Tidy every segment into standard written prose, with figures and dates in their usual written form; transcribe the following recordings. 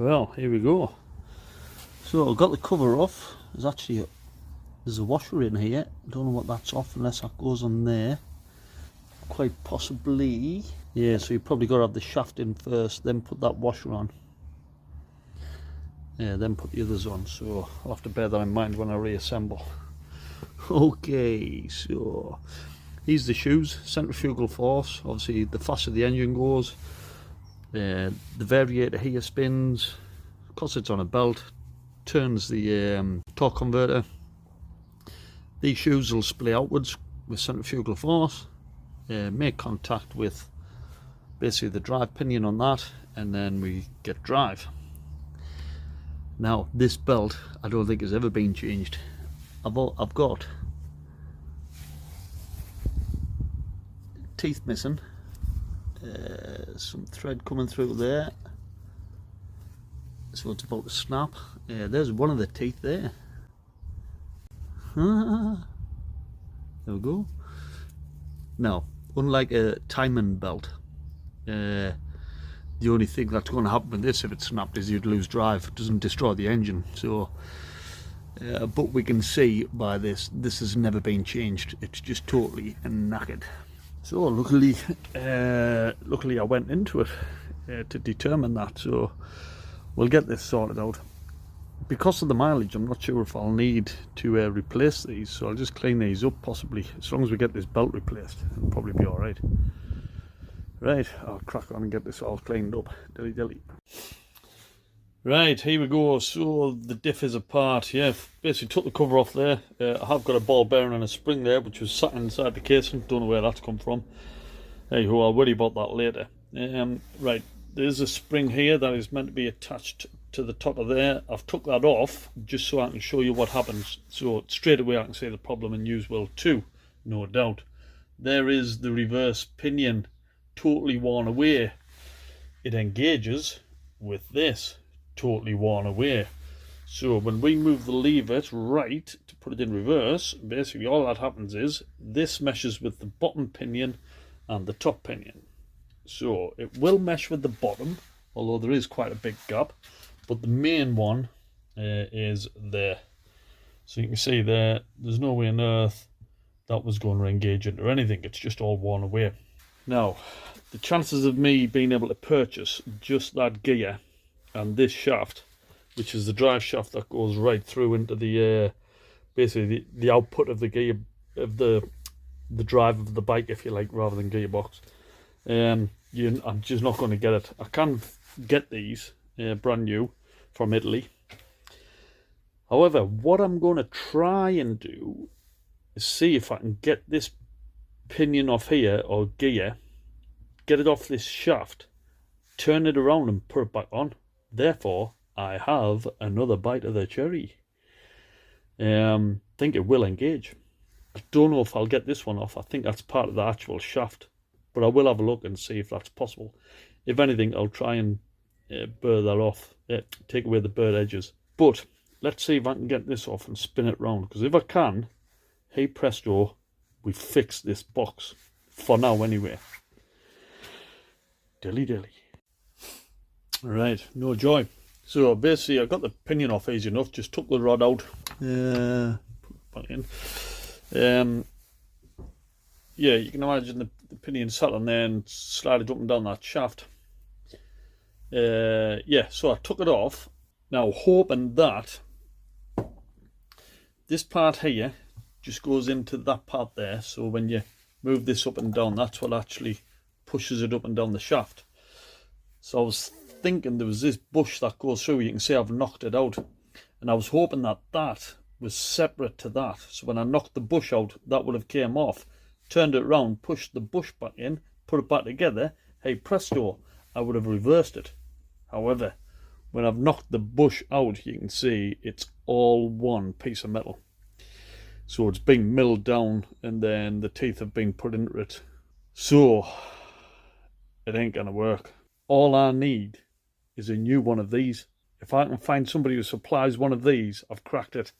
Well, here we go. So I've got the cover off. There's a washer in here. Don't know what that's off unless that goes on there. Quite possibly. Yeah, so you probably got to have the shaft in first, then put that washer on. Yeah, then put the others on. So I'll have to bear that in mind when I reassemble. Okay, so here's the shoes. Centrifugal force. Obviously, the faster the engine goes, the variator here spins. Because it's on a belt, turns the torque converter. These shoes will splay outwards with centrifugal force, make contact with basically the drive pinion on that, and then we get drive. Now this belt I don't think has ever been changed. I've got teeth missing, some thread coming through there, so it's about to snap. There's one of the teeth there. There we go. Now, unlike a timing belt, the only thing that's going to happen with this if it snapped is you'd lose drive. It doesn't destroy the engine. So but we can see by this has never been changed. It's just totally knackered. So luckily I went into it to determine that. So we'll get this sorted out. Because of the mileage, I'm not sure if I'll need to replace these, so I'll just clean these up possibly. As long as we get this belt replaced, it'll probably be alright. Right, I'll crack on and get this all cleaned up. Dilly dilly. Right, here we go. So the diff is apart. Yeah, basically took the cover off there. I have got a ball bearing and a spring there, which was sat inside the casing. Don't know where that's come from. Hey ho, I'll worry about that later. Right, there's a spring here that is meant to be attached to the top of there. I've took that off just so I can show you what happens. So straight away I can see the problem, and you will too, no doubt. There is the reverse pinion totally worn away. It engages with this totally worn away. So when we move the lever right to put it in reverse, basically all that happens is this meshes with the bottom pinion and the top pinion. So it will mesh with the bottom, although there is quite a big gap, but the main one is there. So you can see there's no way on earth that was going to engage it or anything. It's just all worn away. Now, the chances of me being able to purchase just that gear and this shaft, which is the drive shaft that goes right through into the basically the output of the gear, of the drive of the bike, if you like, rather than gearbox. I'm just not going to get it. I can get these brand new from Italy. However, what I'm going to try and do is see if I can get this pinion off here, or gear, get it off this shaft, turn it around and put it back on. Therefore, I have another bite of the cherry. Think it will engage. I don't know if I'll get this one off. I think that's part of the actual shaft, but I will have a look and see if that's possible. If anything, I'll try and burr that off, take away the burred edges. But let's see if I can get this off and spin it round, because if I can, hey presto, we fixed this box for now anyway. Dilly dilly. Right, no joy. So basically I got the pinion off easy enough, just took the rod out, put it back in. Yeah, you can imagine the pinion sat on there and slided up and down that shaft. Yeah, so I took it off, now hoping that this part here just goes into that part there, so when you move this up and down, that's what actually pushes it up and down the shaft. So I was thinking there was this bush that goes through. You can see I've knocked it out, and I was hoping that that was separate to that, so when I knocked the bush out, that would have came off, turned it around, pushed the bush back in, put it back together, hey presto, I would have reversed it. However, when I've knocked the bush out, you can see it's all one piece of metal. So it's being milled down, and then the teeth have been put into it. So it ain't gonna work. All I need is a new one of these. If I can find somebody who supplies one of these, I've cracked it.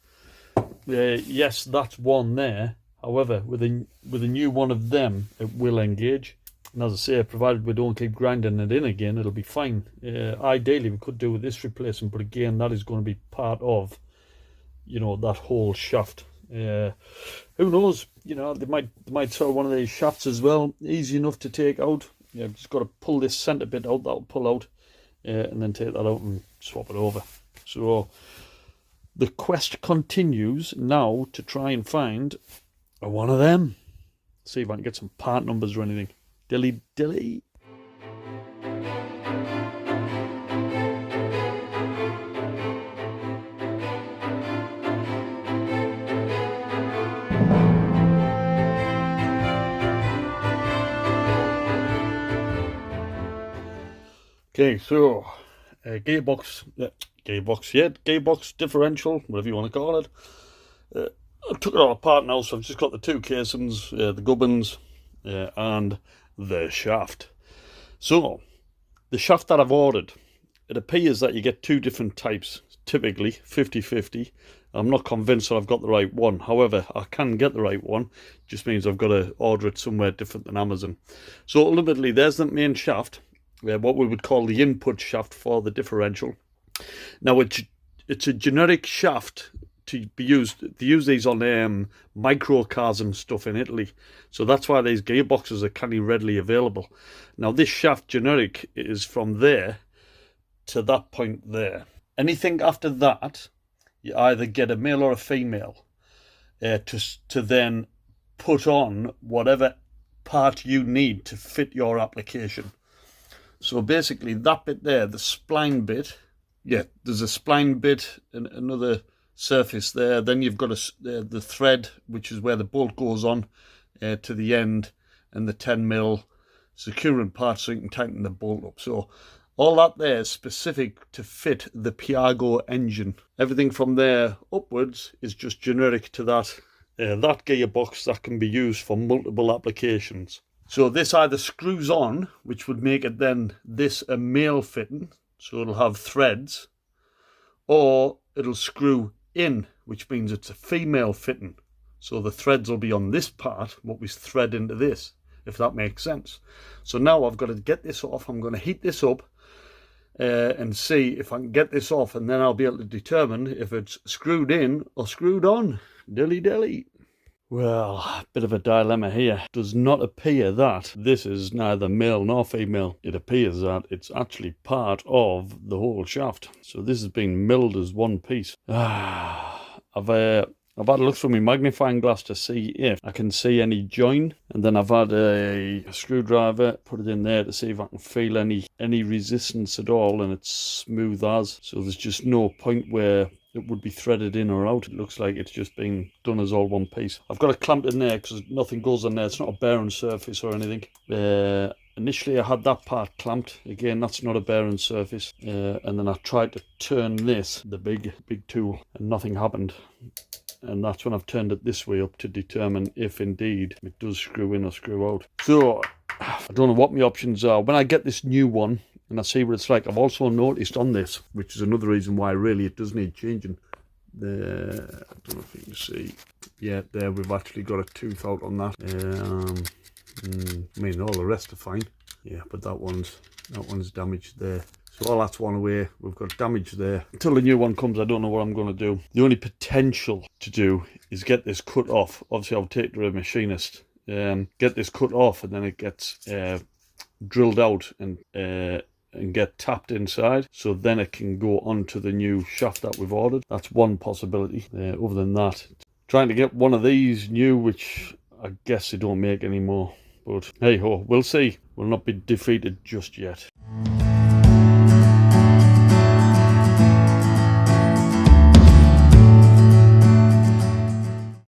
Yes, that's one there. However, with a new one of them, it will engage. And as I say, provided we don't keep grinding it in again, it'll be fine. Ideally, we could do with this replacement, but again, that is going to be part of, you know, that whole shaft. Who knows? You know, they might sell one of these shafts as well. Easy enough to take out. Yeah, just got to pull this centre bit out. That'll pull out, and then take that out and swap it over. So the quest continues now to try and find one of them. See if I can get some part numbers or anything. Dilly dilly. Okay, so gearbox differential, whatever you want to call it. I took it all apart now, so I've just got the two casings, the gubbins, and the shaft. So the shaft that I've ordered, it appears that you get two different types, typically 50-50. I'm not convinced that I've got the right one. However, I can get the right one. It just means I've got to order it somewhere different than Amazon. So ultimately, there's the main shaft, what we would call the input shaft for the differential. Now it's a generic shaft to be used. They use these on micro cars and stuff in Italy, so that's why these gearboxes are kind of readily available. Now this shaft generic is from there to that point there. Anything after that, you either get a male or a female to then put on whatever part you need to fit your application. So basically that bit there, the spline bit, yeah, there's a spline bit and another surface there. Then you've got the thread, which is where the bolt goes on to the end, and the 10mm securing part so you can tighten the bolt up. So all that there is specific to fit the Piaggio engine. Everything from there upwards is just generic to that gearbox that can be used for multiple applications. So this either screws on, which would make it then this a male fitting, so it'll have threads, or it'll screw in, which means it's a female fitting. So the threads will be on this part, what we thread into this, if that makes sense. So now I've got to get this off. I'm going to heat this up and see if I can get this off, and then I'll be able to determine if it's screwed in or screwed on. Dilly dilly. Well, a bit of a dilemma here. It does not appear that this is neither male nor female. It appears that it's actually part of the whole shaft. So this has been milled as one piece. I've had a look through my magnifying glass to see if I can see any join, and then I've had a screwdriver, put it in there to see if I can feel any resistance at all, and it's smooth as. So there's just no point where it would be threaded in or out. It looks like it's just being done as all one piece. I've got it clamped in there because nothing goes on there. It's not a bearing surface or anything. Initially I had that part clamped. Again, that's not a bearing surface. And then I tried to turn this, the big tool, and nothing happened. And that's when I've turned it this way up to determine if indeed it does screw in or screw out. So I don't know what my options are. When I get this new one and I see what it's like, I've also noticed on this, which is another reason why really it does need changing. I don't know if you can see. Yeah, there we've actually got a tooth out on that. I mean, all the rest are fine. Yeah, but that one's damaged there. So all that's one away. We've got damage there. Until the new one comes, I don't know what I'm going to do. The only potential to do is get this cut off. Obviously, I'll take it to a machinist. Get this cut off, and then it gets drilled out and get tapped inside. So then it can go onto the new shaft that we've ordered. That's one possibility. Other than that, trying to get one of these new, which I guess they don't make anymore. But hey ho, we'll see. We'll not be defeated just yet.